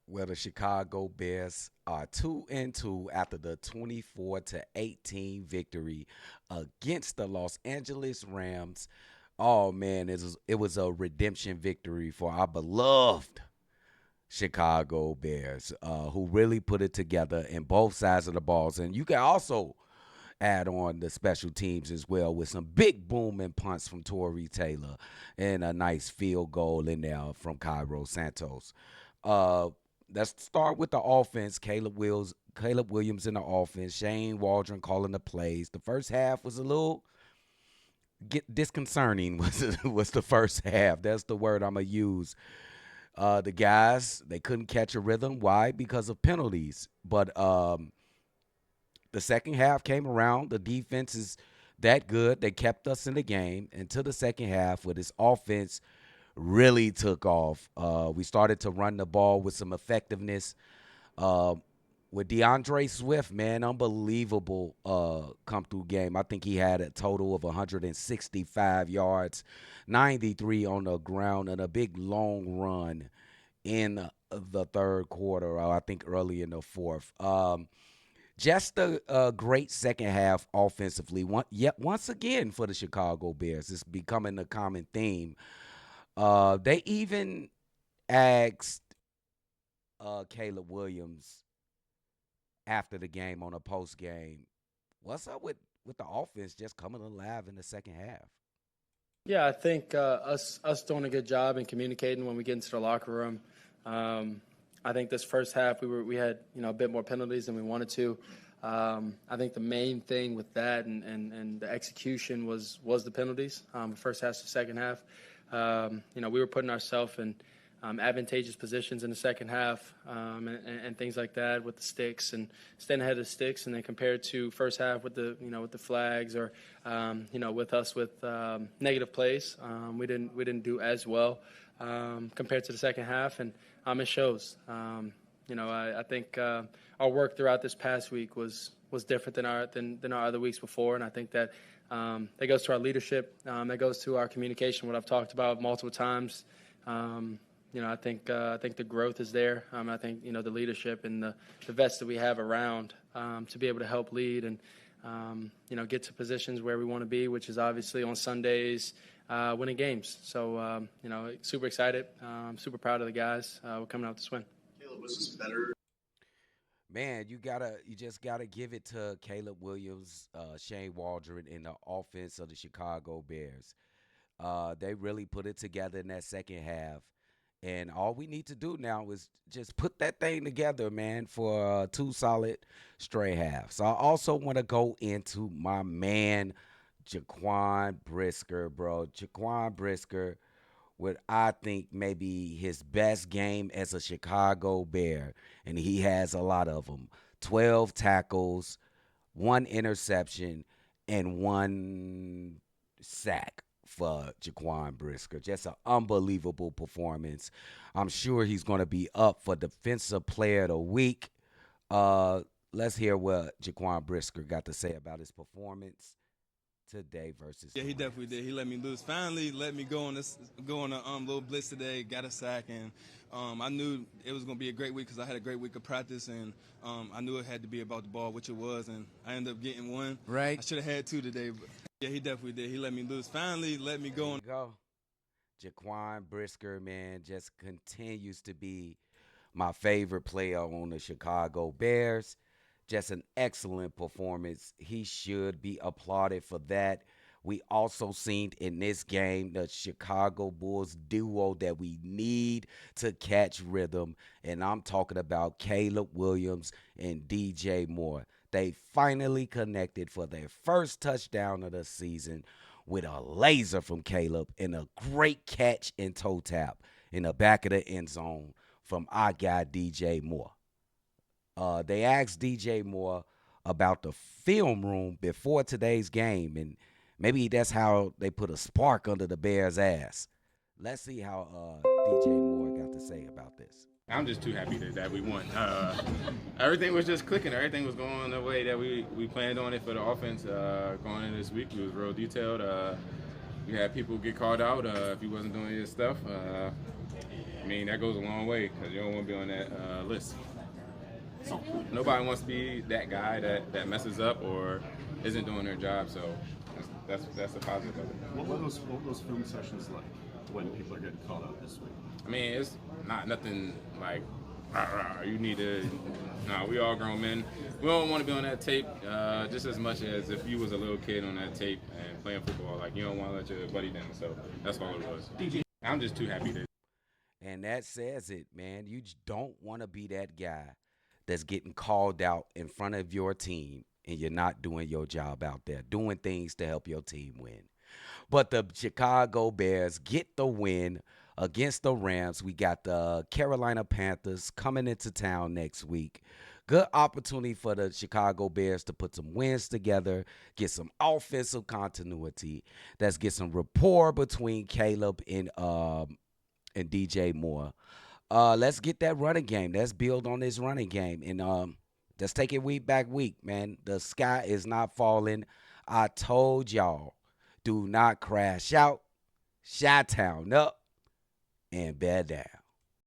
where the Chicago Bears are 2-2 after the 24-18 victory against the Los Angeles Rams. Oh man, it was a redemption victory for our beloved Chicago Bears, who really put it together in both sides of the balls. And you can also add on the special teams as well with some big booming punts from Torrey Taylor and a nice field goal in there from Cairo Santos. Uh, let's start with the offense. Caleb Williams in the offense. Shane Waldron calling the plays. The first half was a little get disconcerting. Was the first half? That's the word I'm gonna use. The guys they couldn't catch a rhythm. Why? Because of penalties. But the second half came around. The defense is that good. They kept us in the game until the second half, where this offense really took off. We started to run the ball with some effectiveness. Uh, with DeAndre Swift, man, unbelievable come through game. I think he had a total of 165 yards, 93 on the ground, and a big long run in the third quarter, or I think early in the fourth. Just a great second half offensively. Yet once again for the Chicago Bears, it's becoming a common theme. They even asked Caleb Williams after the game on a post game, "What's up with the offense just coming alive in the second half?" Yeah, I think us doing a good job in communicating when we get into the locker room. I think this first half we had a bit more penalties than we wanted to. I think the main thing with that and the execution was the penalties. First half to second half, we were putting ourselves in advantageous positions in the second half and things like that with the sticks and staying ahead of the sticks, and then compared to first half with the flags or with us with negative plays, we didn't do as well compared to the second half, and it shows. I think our work throughout this past week was different than our other weeks before, and I think that goes to our leadership, that goes to our communication, what I've talked about multiple times. I think the growth is there. I think the leadership and the vets that we have around to be able to help lead and get to positions where we want to be, which is obviously on Sundays, winning games. So super excited, super proud of the guys. We're coming out this win. Caleb, was this better? Man, you just gotta give it to Caleb Williams, Shane Waldron in the offense of the Chicago Bears. They really put it together in that second half. And all we need to do now is just put that thing together, man, for two solid straight halves. I also want to go into my man, Jaquan Brisker, bro. Jaquan Brisker, what I think maybe his best game as a Chicago Bear, and he has a lot of them. 12 tackles, one interception, and one sack for Jaquan Brisker. Just an unbelievable performance. I'm sure he's going to be up for Defensive Player of the Week. Uh, let's hear what Jaquan Brisker got to say about his performance today versus Yeah, the he definitely Rams. did. He let me loose. Finally, let me go on a little blitz today. Got a sack, and I knew it was gonna be a great week because I had a great week of practice, and I knew it had to be about the ball, which it was, and I ended up getting one. Right? I should have had two today, but yeah, he definitely did. He let me loose. Finally, let me There go you on. go. Jaquan Brisker, man, just continues to be my favorite player on the Chicago Bears. Just an excellent performance. He should be applauded for that. We also seen in this game the Chicago Bulls duo that we need to catch rhythm. And I'm talking about Caleb Williams and DJ Moore. They finally connected for their first touchdown of the season with a laser from Caleb and a great catch and toe tap in the back of the end zone from our guy DJ Moore. They asked DJ Moore about the film room before today's game, and maybe that's how they put a spark under the Bears' ass. Let's see how DJ Moore got to say about this. I'm just too happy that we won. Everything was just clicking. Everything was going the way that we planned on it for the offense. Going in this week, we was real detailed. We had people get called out if he wasn't doing his stuff. mean, that goes a long way because you don't want to be on that list. So, Nobody wants to be that guy that messes up or isn't doing their job. So that's the positive of it. what were those film sessions like when people are getting called out this week? I mean, it's not nothing like, rah, rah, you need to. No, we all grown men. We don't want to be on that tape just as much as if you was a little kid on that tape and playing football. Like, you don't want to let your buddy down. So that's all it was. I'm just too happy to. And that says it, man. You don't want to be that guy that's getting called out in front of your team and you're not doing your job out there, doing things to help your team win. But the Chicago Bears get the win against the Rams. We got the Carolina Panthers coming into town next week. Good opportunity for the Chicago Bears to put some wins together, get some offensive continuity. Let's get some rapport between Caleb and DJ Moore. Let's get that running game. Let's build on this running game. And let's take it week back week, man. The sky is not falling. I told y'all, do not crash out, Chi-town up, and bear down.